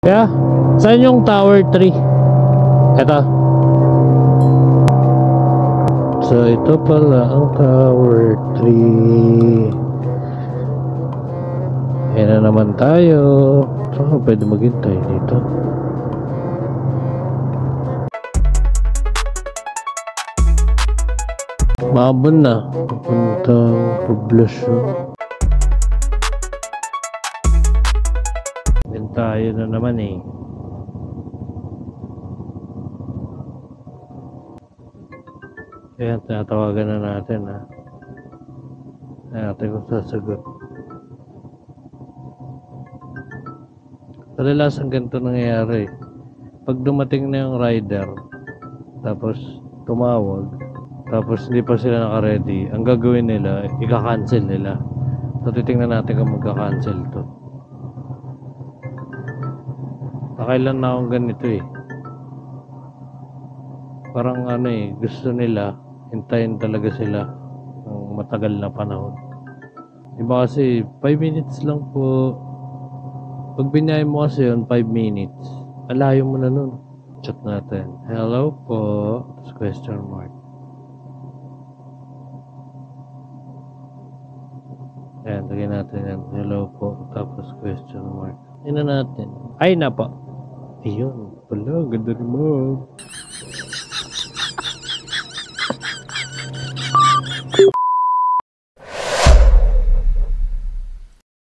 Kaya, saan yung Tower 3? Ito. So, ito pala ang Tower 3. Ayan na naman tayo. So, pwede maghintay dito. Mabon na. Pupuntang poblasyon. Ayan tayo na naman eh. Ayan, tinatawagan na natin ha. Ayan natin kung sasagot. Kadalas ang ganito nangyayari. Pag dumating na yung rider, tapos tumawag, tapos hindi pa sila naka-ready, ang gagawin nila, ika-cancel nila. So titingnan natin kung magka-cancel to. Nakailan na akong ganito eh. Parang ano eh, gusto nila, hintayin talaga sila ng matagal na panahon. Iba kasi, 5 minutes lang po. Pag binayay mo kasi yun, 5 minutes. Alayo mo na nun. Chat natin. Hello po. Tapos question mark. Ayan, lagyan natin yan. Hello po. Tapos question mark. Yan na natin. Ay na po. Ayun. Pala, ganda mo.